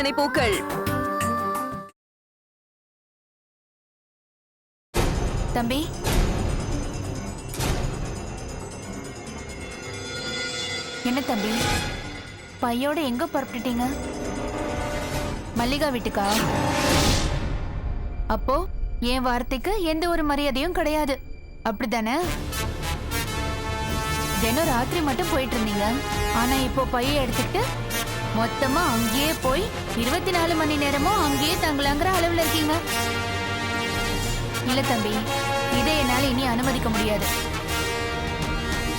இணைப்பூக்கள். தம்பி, என்ன தம்பி பையோட எங்க புறப்பட்டுட்டீங்க? மல்லிகா வீட்டுக்கா? அப்போ என் வார்த்தைக்கு எந்த ஒரு மரியாதையும் கிடையாது, அப்படித்தானே? தினம் ராத்திரி மட்டும் போயிட்டு இருந்தீங்க, ஆனா இப்போ பைய எடுத்துக்கிட்டு மொத்தமா அங்கேயே போய் 24 மணி நேரமும் அங்கேயே தங்கலாங்கிற அளவுல இருக்கீங்க. இல்ல தம்பி, இதை என்னால இனி அனுமதிக்க முடியாது.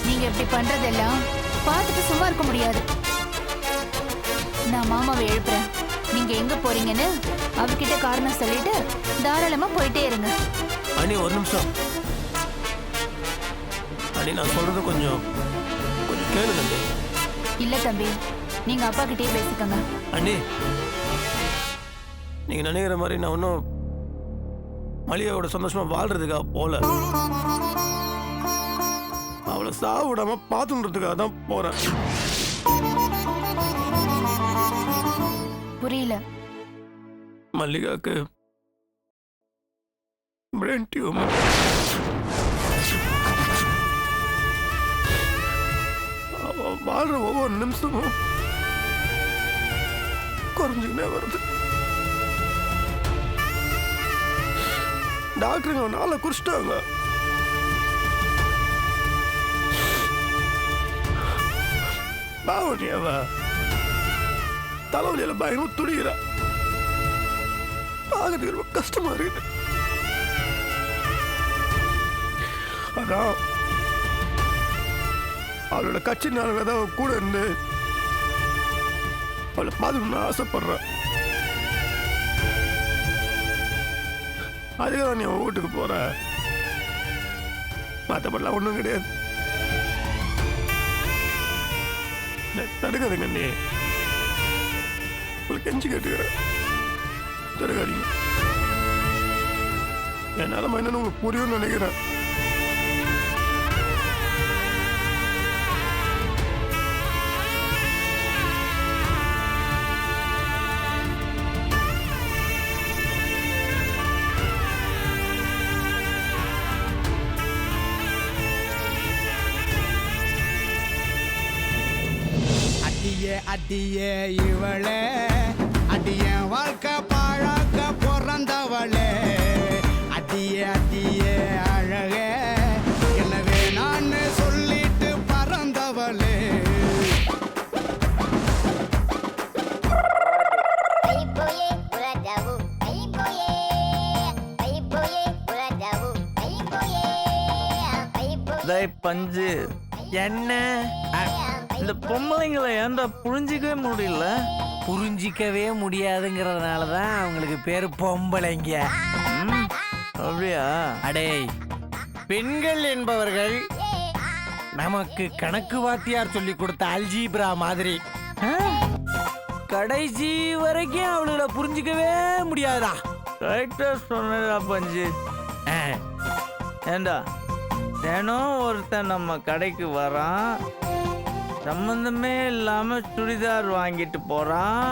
நீங்க இப்படி பண்றதெல்லாம் பார்த்துட்டு சும்மா இருக்க முடியாது. நான் மாமாவை எழுப்புறேன். நீங்க எங்க போறீங்கன்னு அவர்கிட்ட காரணம் சொல்லிட்டு தாராளமா போயிட்டே இருங்க. அண்ணி ஒரு நிமிஷம். அண்ணி நான் சொல்றது கொஞ்சம் கேளு தம்பி. இல்ல தம்பி, நீங்க அப்பா கிட்டே பேசிக்கங்க. அண்ணி, நீங்க நினைக்கிற மாதிரி நான் ஒன்றும் மல்லிகாவோட சந்தோஷமா வாழ்றதுக்காக போல, அவளை சாவு விடாம பார்த்துன்றதுக்காக தான் போறேன். புரியல. மல்லிகாக்கு பிரெயின் டியூமர். அவ வாழ்ற ஒவ்வொரு நிமிஷமும் குறைஞ்சுக்கிட்டே வருது. டாக்டருங்க நாளை குறிச்சிட்டாங்க. பாவனி அவ தலைவலியில பயங்கரமா துடிக்கிறா. பார்க்கறதுக்கு ரொம்ப கஷ்டமா இருக்கு. அதான் அவளோட கட்சி நாளில் தான் கூட இருந்து அவளை பார்த்துக்கணும்னு ஆசைப்படுறேன். அதுக்காக நீ அவன் வீட்டுக்கு போற, மற்றபடிலாம் ஒன்றும் கிடையாது. தடுக்காதுங்க நீ, உங்களுக்கு கெஞ்சி கேட்டுக்கிறேன், தடுக்காதீங்க. என் நிலைமை என்னன்னு உங்களுக்கு புரியும்னு நினைக்கிறேன். அடியே இவளே, அடிய வாழ்க்கை பாழாக்க பிறந்தவளே, அடியே அழகே, எனவே நான் சொல்லிட்டு பறந்தவளே. பஞ்சு என்ன இந்த பொம்பளைங்களை ஏன்டா புரிஞ்சிக்கவே முடியல? புரிஞ்சிக்கவே முடியாதுங்கிறதுனால தான் அவங்களுக்கு பேரு பொம்பளைங்க. அப்படியா? அடே, பெண்கள் என்பவர்கள் நமக்கு கணக்கு வாத்தியார் சொல்லி கொடுத்த அல்ஜீப்ரா மாதிரி. கடைசி வரைக்கும் அவளுகளை புரிஞ்சிக்கவே முடியாதா? கரெக்டா சொன்னதா பஞ்சு. ஏண்டா தினம் ஒருத்தன் நம்ம கடைக்கு வரான், சம்பந்தமே இல்லாம சுடிதார் வாங்கிட்டு போறான்.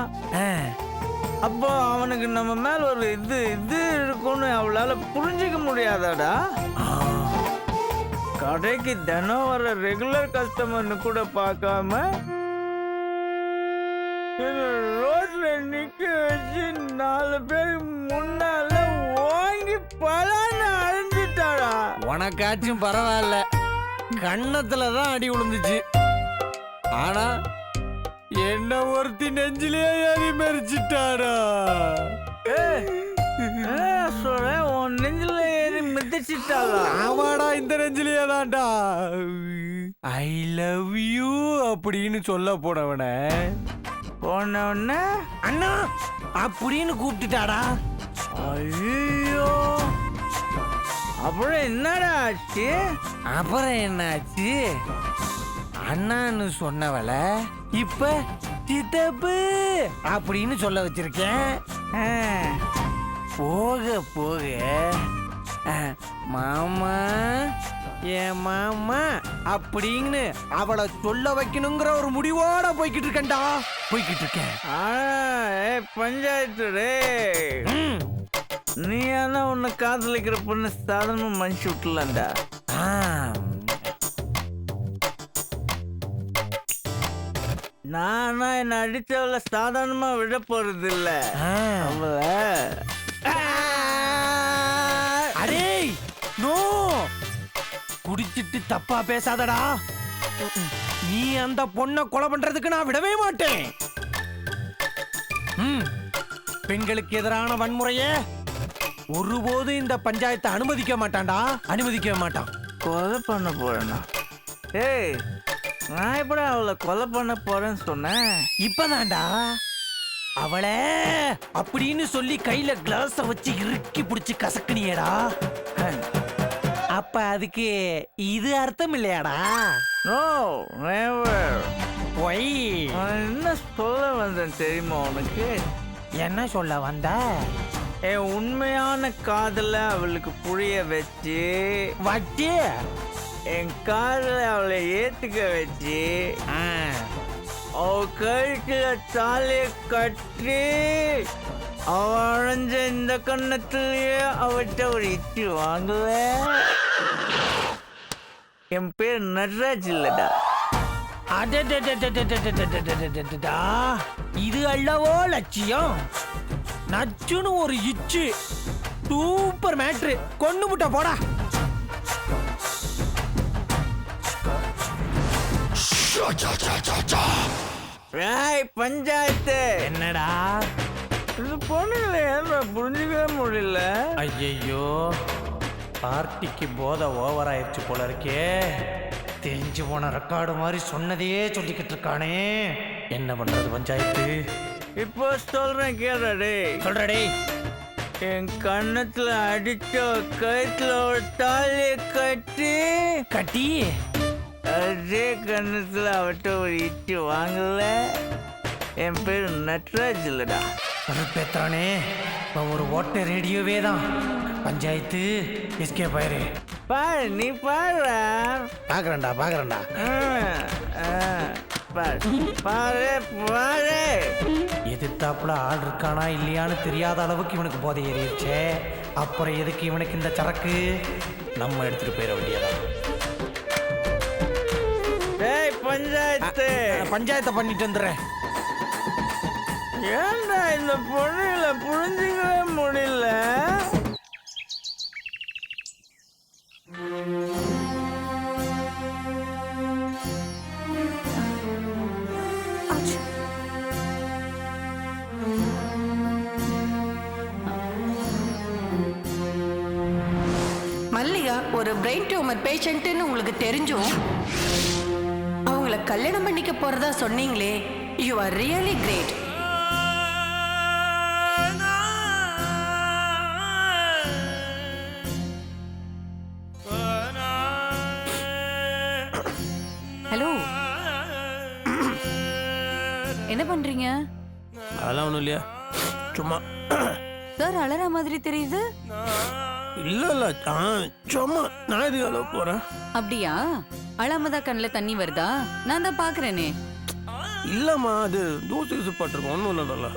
அப்போ அவனுக்கு நம்ம மேல ஒரு இது இருக்கும்னு அவளால புரிஞ்சிக்க முடியாதாடா? கடைக்கு தினம் வர ரெகுலர் கஸ்டமர்னு கூட பார்க்காம ரோட்ல நிக்க வச்சு 4 பேர் முன்னால வாங்கி பலான்னு அழிஞ்சிட்டாடா. உனக்காச்சும் பரவாயில்ல, கண்ணத்துல தான் அடி விழுந்துச்சு. ஆனா என்ன ஒருத்தி நெஞ்சிலே ஏறி மறிச்சிட்டாடா. உன் நெஞ்சில ஏறி மிதிச்சிட்டாளா? ஆமாடா, இந்த நெஞ்சிலேயே தான்டா. ஐ லவ் யூ அப்படின்னு சொல்ல போனவன அண்ணா அப்படின்னு கூப்பிட்டுட்டாடா. ஐயோ, அப்புறம் என்னடா ஆச்சு? அப்புறம் என்னாச்சு? அண்ணான்னு சொன்னவள இப்ப சித்தப்பு அப்படின்னு சொல்ல வச்சிருக்கேன். போக போக மாமா என் மாமா அப்படின்னு அவளை சொல்ல வைக்கணுங்கிற ஒரு முடிவோட போய்கிட்டு இருக்கேன்டா. போய்கிட்டு இருக்கேன். பஞ்சாயத்து ரே, நீ ஆனா உன்னை காதலிக்கிற பொண்ணு சாதாரணமா மனுஷி விட்டுலாம்டா. நானா என்ன அடிச்சவள சாதாரணமா விட போறது இல்ல. அரே நோ, குடிச்சிட்டு தப்பா பேசாதடா. நீ அந்த பொண்ணை கொலை பண்றதுக்கு நான் விடவே மாட்டேன். பெண்களுக்கு எதிரான வன்முறையே ஒருபோது இந்த பஞ்சாயத்தை அனுமதிக்க மாட்டான்டா, அனுமதிக்க மாட்டான். கொலை பண்ண போறேன்னா? ஏய், நான் எப்படி அவளை கொலை பண்ண போறேன்னு சொன்னேன்? இப்பதான்டா அவளை அப்படின்னு சொல்லி கையில கிளாஸ வச்சு இறுக்கி பிடிச்சி கசக்குனியடா. அப்ப அதுக்கு இது அர்த்தம் இல்லையாடா? No, never. ஒய், நான் என்ன சொல்ல வந்தேன் தெரியுமா உனக்கு? என்ன சொல்ல வந்த? என் உண்மையான காதலை அவளுக்கு புரிய வச்சு என் காதலை அவளை ஏத்துக்க வச்சு அவ கழுத்துல தாலிய கட்டி அவ அழைஞ்ச இந்த கண்ணத்திலேயே அவட்ட ஒரு இச்சு வாங்கல. என் பேர் நட்ராஜ் இல்லடா. இது அல்லவோ லட்சியம். நச்சுன்னு ஒரு இச்சு. Super matter. கொண்டு முட்டை போடா. பஞ்சாயத்து என்னடா இது பொண்ணுங்களை ஏன்டா புரிஞ்சுக்கவே முடியல? ஐயோ, பார்ட்டிக்கு போதை ஓவர் ஆயிடுச்சு போல இருக்கே. தெரிஞ்சு போன ரெக்கார்டு மாதிரி சொன்னதையே சொல்லிக்கிட்டு இருக்கானே. என்ன பண்றது பஞ்சாயத்து? இப்போ சொல்றேன் கேளடே. சொல்றடே. என் கண்ணத்துல அடிச்ச கழுத்துல ஒரு தாலிய கட்டி அதே கண்ணத்துல அவட்ட ஒரு இச்சு வாங்கல. என் பேர் நட்ராஜ் இல்லடா. பேத்தானே, ஒரு ஓட்ட ரேடியோவே தான். பஞ்சாயத்து எஸ்கே பாரு. பாரு, நீ பாரு. பாக்குறேன்டா பாக்குறேன்டா. பாரு பாரு. எதிர்த்தாப்புல ஆள் இருக்கானா இல்லையான்னு தெரியாத அளவுக்கு இவனுக்கு போதை ஏறிடுச்சே. அப்புறம் எதுக்கு இவனுக்கு இந்த சரக்கு? நம்ம எடுத்துட்டு போயிட வேண்டியதான். பஞ்சாயத்து பஞ்சாயத்தை பண்ணிட்டு வந்துடுறேன். ஏன்டா இந்த பொண்ணுகளை புரிஞ்சுக்கவே முடியல? மல்லிகா ஒரு பிரெயின் டியூமர் பேஷண்ட்னு உங்களுக்கு தெரிஞ்சும் அவங்கள கல்யாணம் பண்ணிக்க போறதா சொன்னீங்களே. You are really great. Hello, என்ன பண்றீங்க? அதெல்லாம் ஒன்றும் இல்லையா, சும்மா. சார் அலற மாதிரி தெரியுது. இல்ல சும்மா. நான் எதுக்கு அளவு போறேன்? அப்படியா? அழாமதா கண்ணில் தண்ணி வருதா? நான் தான் பாக்குறேனே. இல்லம்மா, அது தூசு கிசு பட்டிருக்கோம். ஒன்றும் இல்லைல்ல.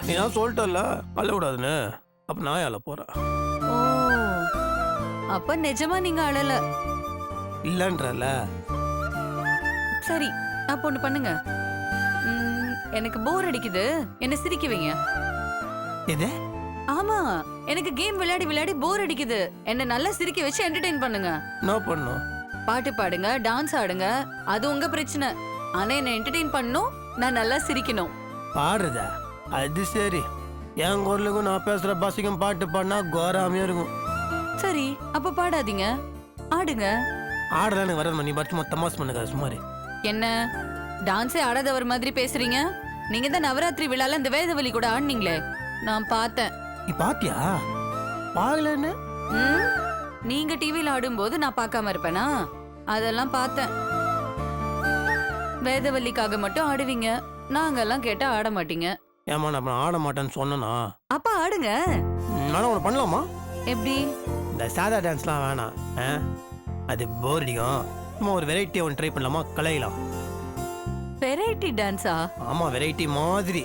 நீ நான் சொல்லிட்டல அழக்கூடாதுன்னு. அப்ப நான் அழ போறேன். ஓ, அப்ப நிஜமா நீங்க அழல இல்லன்றல. சரி, அப்ப ஒண்ணு பண்ணுங்க. எனக்கு போர் அடிக்குது, என்ன சிரிக்க வைங்க. எது? ஆமா, எனக்கு கேம் விளையாடி விளையாடி போர் அடிக்குது. என்ன நல்லா சிரிக்க வச்சு என்டர்டெயின் பண்ணுங்க. என்ன பண்ணும்? பாட்டு பாடுங்க, டான்ஸ் ஆடுங்க, அது உங்க பிரச்சனை. ஆனா என்ன என்டர்டெயின் பண்ணணும், நான் நல்லா சிரிக்கணும். பாடுறதா? அது சரி. என் குரலுக்கும் நான் பேசுற பாசிக்கும் பாட்டு பாடினா கோராமையா இருக்கும். சரி, அப்ப பாடாதீங்க, ஆடுங்க. ஆடுறதா எனக்கு வரது. நீ பட்சமா தமாஸ் பண்ணுங்க சுமாரி. என்ன டான்ஸே ஆடாதவர் மாதிரி பேசுறீங்க? நீங்க தான் நவராத்திரி விழால இந்த வேதவலி கூட ஆடுனீங்களே, நான் பார்த்தேன். நீ பாத்தியா? பாக்கலன்னு? நீங்க டிவில ஆடும்போது நான் பார்க்காம இருப்பேனா? அதெல்லாம் பார்த்தேன். வேதவல்லிக்காக மட்டும் ஆடுவீங்க, நாங்கெல்லாம் கேட்டா ஆட மாட்டீங்க. ஏமா நான் ஆட மாட்டேன்னு சொன்னா? அப்ப ஆடுங்க. நானும் ஒன்று பண்ணலாமா? எப்படி? இந்த சாதா டான்ஸ்லாம் வேணாம். அது போர் அடிக்கும். சும்மா ஒரு வெரைட்டி ஒன்று ட்ரை பண்ணலாமா? கலையலாம். வெரைட்டி டான்ஸா? ஆமாம், வெரைட்டி மாதிரி.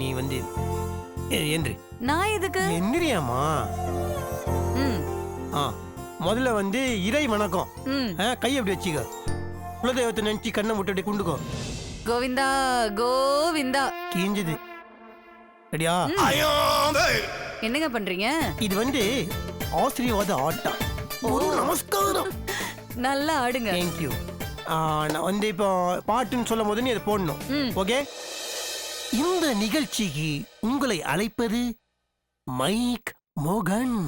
நீ வந்து எந்திரி. நான் எதுக்கு? எந்திரியாமா? முதல்ல வந்து இறை வணக்கம். கை அப்படி வச்சுக்க. குலதெய்வத்தை நினைச்சு கண்ணை முட்டு அப்படி குண்டுக்கோ. கோவிந்தா கோவிந்தா. கீஞ்சது. ரெடியா? என்னங்க பண்றீங்க? இது வந்து ஆசிரியவாத ஆட்டம். நமஸ்காரம். நல்லா ஆடுங்க. தேங்க்யூ. நான் வந்து இப்போ பாட்டுன்னு சொல்லும் போது நீ அதை போடணும். ஓகே? இந்த நிகழ்ச்சிக்கு உங்களை அழைப்பது மைக் மோகன்.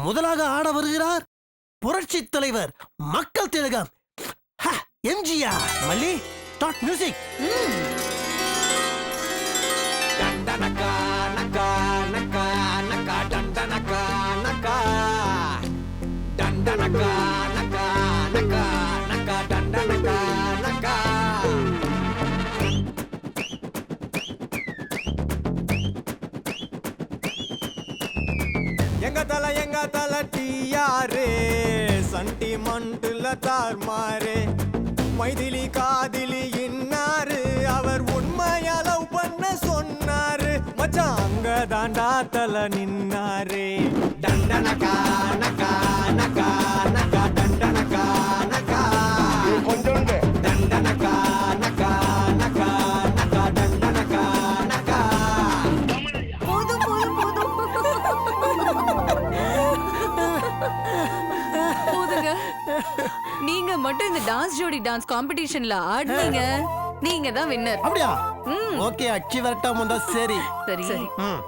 முதலாக ஆட வருகிறார் புரட்சி தலைவர், மக்கள் திலகம் எம்ஜிஆர். மல்லி, ஸ்டார்ட் மியூசிக். டண்டனக்கா நக்கா நக்கா நக்கா டண்டனக்கா நக்கா டண்டனக்கா நக்கா நக்கா நக்கா டண்டனக்கா நக்கா. எங்க தல டியாரே சண்டி மண்டுல தார்மாரே மைதிலி காதிலி இன்னாரு அவர் உண்மையா லவ் பண்ண சொன்னாரு மச்சான் அங்க தாண்டா தல நின்னாரு. டண்டனக்கா நக்கா நக்கா நக்கா டண்டனக்கா நக்கா கொஞ்சம் டண்டனக்கா நக்கா நக்கா நக்கா டண்டனக்கா நக்கா. போதும் போதும் போதும் போதுங்க. நீங்க மட்டும் இந்த டான்ஸ் ஜோடி டான்ஸ் காம்படிஷன்ல ஆடுனீங்க. நீங்க தான் வின்னர். அப்படியா? ஓகே, அச்சி வரட்டாம வந்தா சரி. சரி,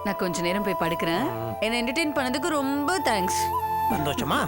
நான் கொஞ்ச நேரம் போய் படுக்கிறேன். என்ன என்டர்டெயின் பண்ணதுக்கு ரொம்ப தேங்க்ஸ். சந்தோஷமா?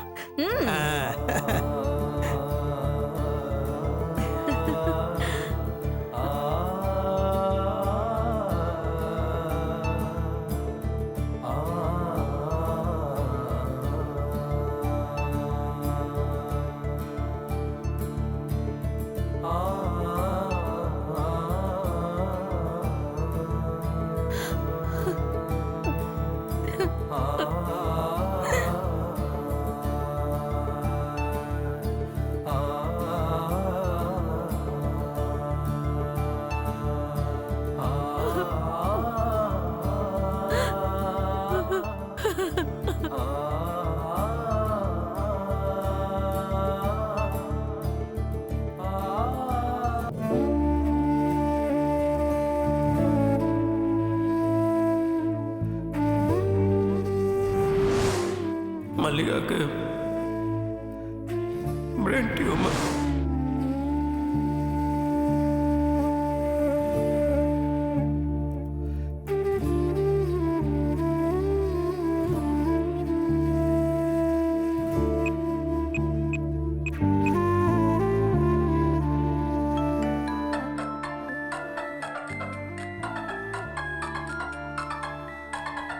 மல்லிகாக்கு பிரெயின் டியூமர்.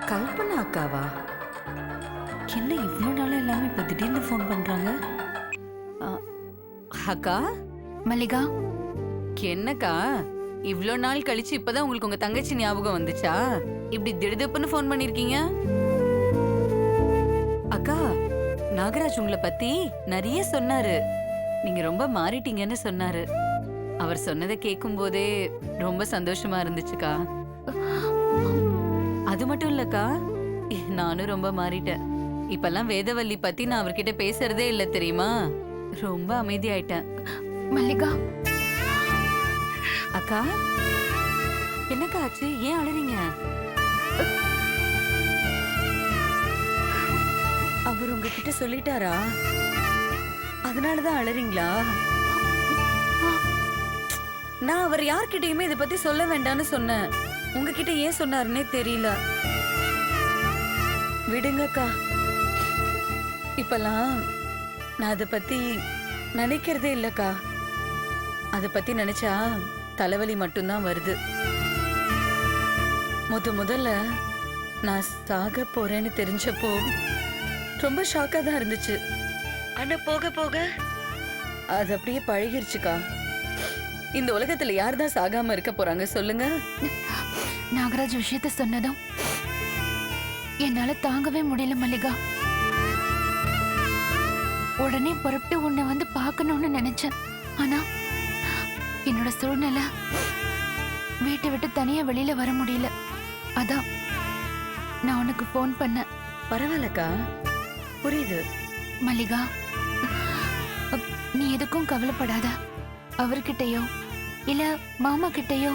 கல்பனா அக்காவா? என்ன இவ்வளோ நாளும் எல்லாமே இப்போ திடீர்னு ஃபோன் பண்றாங்க? அக்கா மல்லிகா, என்னக்கா இவ்வளோ நாள் கழிச்சு இப்பதான் உங்களுக்கு உங்க தங்கச்சி ஞாபகம் வந்துச்சா? இப்படி திடுதிப்புன்னு ஃபோன் பண்ணிருக்கீங்க? அக்கா, நாகராஜ் உங்களை பத்தி நிறைய சொன்னாரு. நீங்க ரொம்ப மாறிட்டீங்கன்னு சொன்னாரு. அவர் சொன்னதை கேட்கும் போதே ரொம்ப சந்தோஷமா இருந்துச்சுக்கா. அது மட்டும் இல்லக்கா, நானும் ரொம்ப மாறிட்டேன். இப்பெல்லாம் வேதவல்லி பத்தி நான் அவர்கிட்ட பேசுறதே இல்ல தெரியுமா? ரொம்ப அமைதியாயிட்டேன். மல்லிகா. அக்கா, என்னக்கா ஆச்சு? ஏன் அழறீங்க? அவர் உங்ககிட்ட சொல்லிட்டாரா? அதனாலதான் அழறீங்களா? நான் அவர் யார்கிட்டயுமே இதை பத்தி சொல்ல வேண்டாம்னு சொன்னேன். உங்ககிட்ட ஏன் சொன்னாருன்னே தெரியல. விடுங்கக்கா. இப்பெல்லாம் நான் அதை பத்தி நினைக்கிறதே இல்லக்கா. அதை பத்தி நினைச்சா தலைவலி மட்டும்தான் வருது. முதல்ல நான் சாக போறேன்னு தெரிஞ்சப்போ ரொம்ப ஷாக்கா தான் இருந்துச்சு. ஆனா போக போக அது அப்படியே பழகிருச்சுக்கா. இந்த உலகத்துல யார் தான் சாகாம இருக்க போறாங்க சொல்லுங்க? நாகராஜ் விஷயத்த சொன்னதும் என்னால தாங்கவே முடியல மல்லிகா. உடனே புறப்பட்டு உன்னை வந்து பார்க்கணும்னு நினைச்சேன். ஆனா என்னோட சூழ்நிலை வீட்டை விட்டு தனியா வெளியில வர முடியல. அதான் நான் உனக்கு ஃபோன் பண்ணேன். பரவாயில்லக்கா, புரியுது. மல்லிகா, நீ எதுக்கும் கவலைப்படாத. அவர்கிட்டயோ இல்ல மாமா கிட்டயோ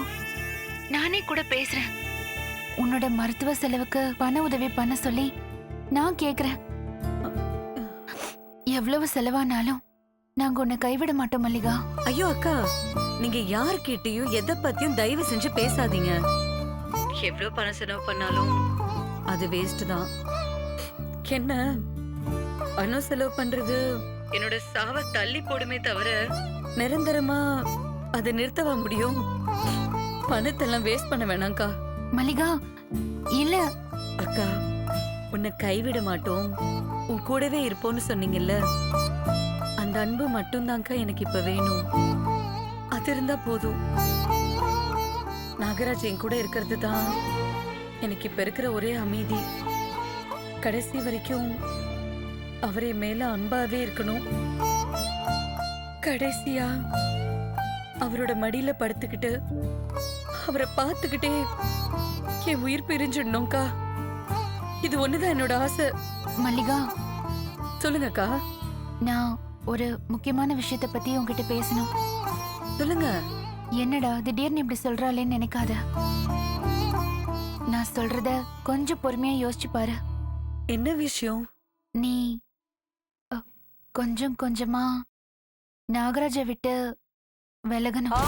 நானே கூட பேசுறேன். உன்னோட மருத்துவ செலவுக்கு பண உதவி பண்ண சொல்லி நான் கேக்குறேன். எவ்வளவு செலவானாலும் நாங்க உன்னை கைவிட மாட்டோம் மல்லிகா. ஐயோ அக்கா, நீங்க யார்கிட்டயும் எதை பத்தியும் தயவு செஞ்சு பேசாதீங்க. எவ்வளவு பணம் செலவு பண்ணாலும் அது வேஸ்ட் தான். என்ன பணம் செலவு பண்றது என்னோட சாவ தள்ளி போடுமே தவிர நிரந்தரமா அதை நிறுத்தவா முடியும்? பணத்தெல்லாம் வேஸ்ட் பண்ண வேணாம்க்கா. மல்லிகா, இல்ல அக்கா, உன்னை கைவிட மாட்டோம், உன் கூடவே இருப்போம்னு சொன்னீங்கல்ல, அந்த அன்பு மட்டும்தான்க்கா எனக்கு இப்ப வேணும். அது இருந்தா போதும். நாகராஜ் என் கூட இருக்கிறது தான் எனக்கு இப்ப இருக்கிற ஒரே அமைதி. கடைசி வரைக்கும் அவரே மேல அன்பாவே இருக்கணும். கடைசியா அவரோட மடியில படுத்துக்கிட்டு அவரை பார்த்துக்கிட்டே என் உயிர் பிரிஞ்சிடணும்க்கா. இது ஒண்ணுதான் என்னோட ஆசை. மல்லிகா, சொல்லுங்கக்கா. நான் ஒரு முக்கியமான விஷயத்த பத்தி உன்கிட்ட பேசணும். சொல்லுங்க. என்னடா திடீர்னு இப்படி சொல்றாளேன்னு நினைக்காத. நான் சொல்றத கொஞ்சம் பொறுமையா யோசிச்சு பாரு. என்ன விஷயம்? நீ கொஞ்சம் கொஞ்சமா நாகராஜ விட்டு விலகணும்.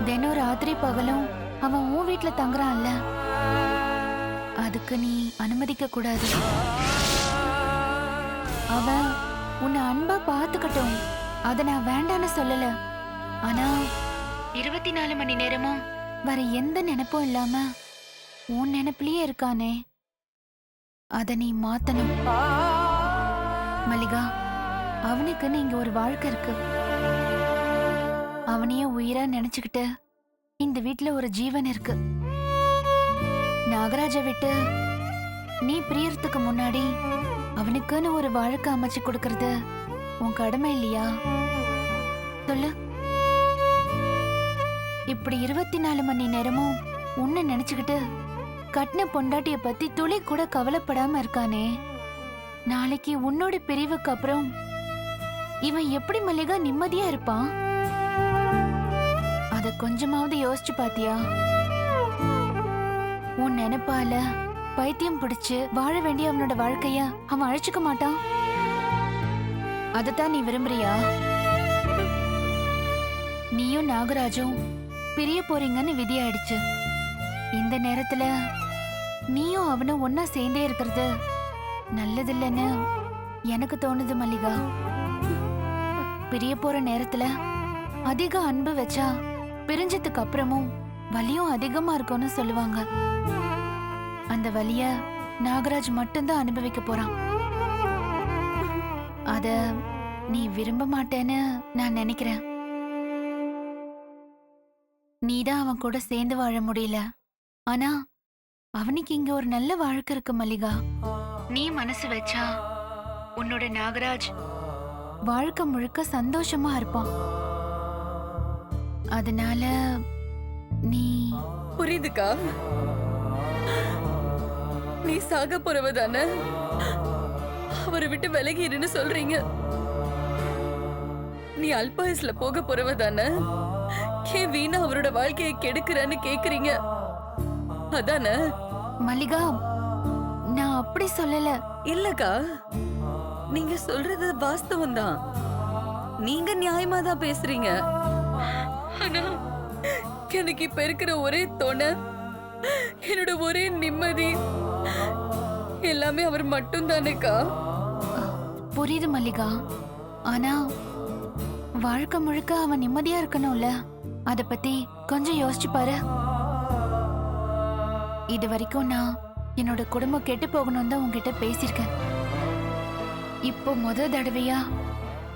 தினம் ராத்திரி பகலும் அவன் உன் வீட்டுல தங்குறான்ல, அதுக்கு நீ அனுமதிக்க கூடாது. அவன் உன்னை அன்பா பாத்துக்கட்டும், அத நான் வேண்டான்னு சொல்லல. ஆனா 24 மணி நேரமும் வேற எந்த நினைப்பும் இல்லாம உன் நினைப்புலயே இருக்கானே, அத நீ மாத்தணும். மல்லிகா, அவனுக்கு இங்க ஒரு வாழ்க்கை இருக்கு. அவனையே உயிரா நினைச்சுக்கிட்டு இந்த வீட்டுல ஒரு ஜீவன் இருக்கு. நாகராஜ விட்டு நீ பிரியறதுக்கு முன்னாடி அவனுக்குன்னு ஒரு வாழ்க்கை அமைச்சு கொடுக்கறது உன் கடமை இல்லையா? சொல்லு. இப்படி 24 மணி நேரமும் உன்னை நினைச்சுக்கிட்டு கட்டின பொண்டாட்டிய பத்தி துளி கூட கவலைப்படாம இருக்கானே, நாளைக்கு உன்னோட பிரிவுக்கு அப்புறம் இவன் எப்படி மல்லிகா நிம்மதியா இருப்பான்? அத கொஞ்சமாவது யோசிச்சு பாத்தியா? உன் நினைப்பால பைத்தியம் பிடிச்சு வாழ வேண்டிய அவனோட வாழ்க்கைய அவன் அழைச்சுக்க மாட்டான். அதத்தான் நீ விரும்புறியா? நீயும் நாகராஜும் பிரிய போறீங்கன்னு விதியாயிடுச்சு. இந்த நேரத்துல நீயும் அவனும் ஒன்னா சேர்ந்தே இருக்கிறது நல்லதில்லைன்னு எனக்கு தோணுது மல்லிகா. பிரிய போற நேரத்துல அதிக அன்பு வச்சா பிரிஞ்சதுக்கு அப்புறமும் வலியும் அதிகமா இருக்கும்னு சொல்லுவாங்க. அந்த வலிய நாகராஜ் மட்டும்தான் அனுபவிக்க போறான். அத நீ விரும்ப மாட்டேன்னு நான் நினைக்கிறேன். நீதான் அவன் கூட சேர்ந்து வாழ முடியல, ஆனா அவனுக்கு இங்க ஒரு நல்ல வாழ்க்கை இருக்கு மல்லிகா. நீ மனசு வச்சா உன்னோட நாகராஜ் வாழ்க்கை முழுக்க சந்தோஷமா இருப்பான். அதனால நீ புரியுதுக்கா. நீ சாக போறவதானே, அவரை விட்டு விலகி இருன்னு சொல்றீங்க. நீ அல்பாயுஸ்ல போக போறவதானே, ஏன் வீணா அவரோட வாழ்க்கையை கெடுக்கிறன்னு கேக்குறீங்க, அதானே? மல்லிகா, நான் அப்படி சொல்லல. இல்லக்கா, நீங்க சொல்றது வாஸ்தவம் தான். நீங்க நியாயமா தான் பேசுறீங்க. ஆனா எனக்கு இப்ப இருக்கிற ஒரே தோணை, என்னோட ஒரே நிம்மதி எல்லாமே அவர் மட்டும் தானேக்கா. புரியுது மல்லிகா, ஆனா வாழ்க்கை முழுக்க அவன் நிம்மதியா இருக்கணும்ல, அத பத்தி கொஞ்சம் யோசிச்சு பாரு. இது வரைக்கும் நான் என்னோட குடும்பம் கெட்டு போகணும் தான் உன்கிட்ட பேசியிருக்கேன். இப்போ முத தடவையா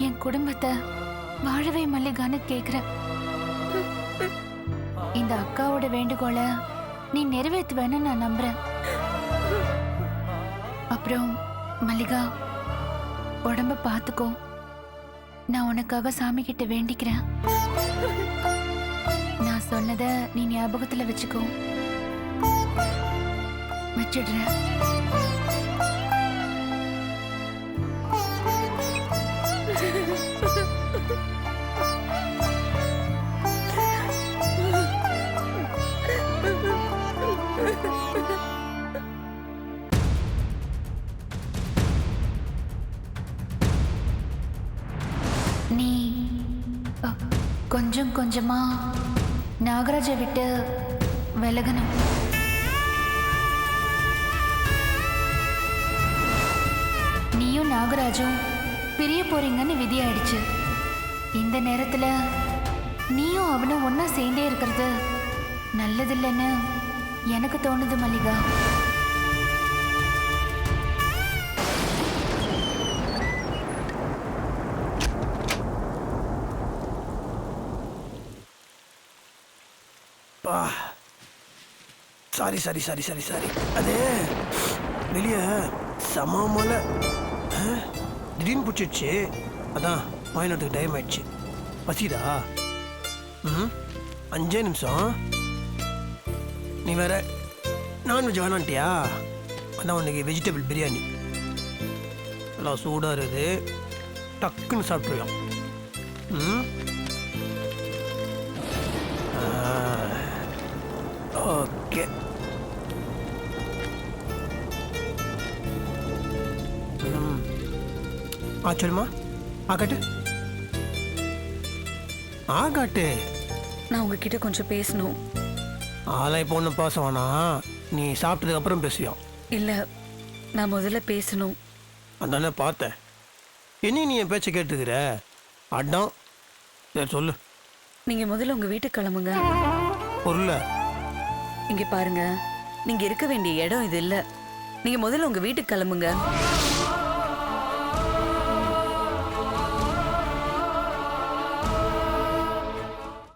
என் குடும்பத்தை வாழவே மல்லிகான்னு கேக்குறேன். இந்த அக்காவோட வேண்டுகோளை நீ நிறைவேற்றுவேன்னு நான் நம்புறேன். அப்புறம் மல்லிகா, உடம்ப பார்த்துக்கோ. நான் உனக்காக சாமி கிட்ட வேண்டிக்கிறேன். நான் சொன்னத நீ ஞாபகத்துல வச்சுக்கோ. வச்சிடுறேன். நீ கொஞ்சம் கொஞ்சமா நாகராஜை விட்டு விலகணும். நீயும் நாகராஜும் பிரிய போறீங்கன்னு விதியாயிடுச்சு. இந்த நேரத்துல நீயும் அவனும் ஒன்னா சேர்ந்தே இருக்கிறது நல்லதில்லைன்னு எனக்கு தோணுது Mallika. Sorry sorry sorry sorry sorry அது வெளியே சமமலை திடீர்னு பிடிச்சிடுச்சு. அதான் வாயினத்துக்கு டைம் ஆயிடுச்சு. பசிதா? 5 நிமிஷம். நீ வேற நான்வெஜ் வேணான்ட்டியா? அதான் உனக்கு வெஜிடபிள் பிரியாணி நல்லா சூடாக இருக்குது. டக்குன்னு சாப்பிட்ருவோம். ஓகே. சொல்லுமா. ஆகாட்டு ஆகாட்டு. நான் உங்ககிட்ட கொஞ்சம் பேசணும். ஆளா இப்போ ஒன்றும் பேச வேணாம். நீ சாப்பிட்டதுக்கு அப்புறம் பேசுவியோம். இல்ல, நான் முதல்ல பேசணும். அதானே பார்த்தேன். இனி நீ என் பேச்சை கேட்டுக்கிற அடம். சரி சொல்லு. நீங்க முதல்ல உங்க வீட்டுக்கு கிளம்புங்க. பொருள் இங்க பாருங்க, நீங்க இருக்க வேண்டிய இடம் இது இல்ல. நீங்க முதல்ல உங்க வீட்டுக்கு கிளம்புங்க.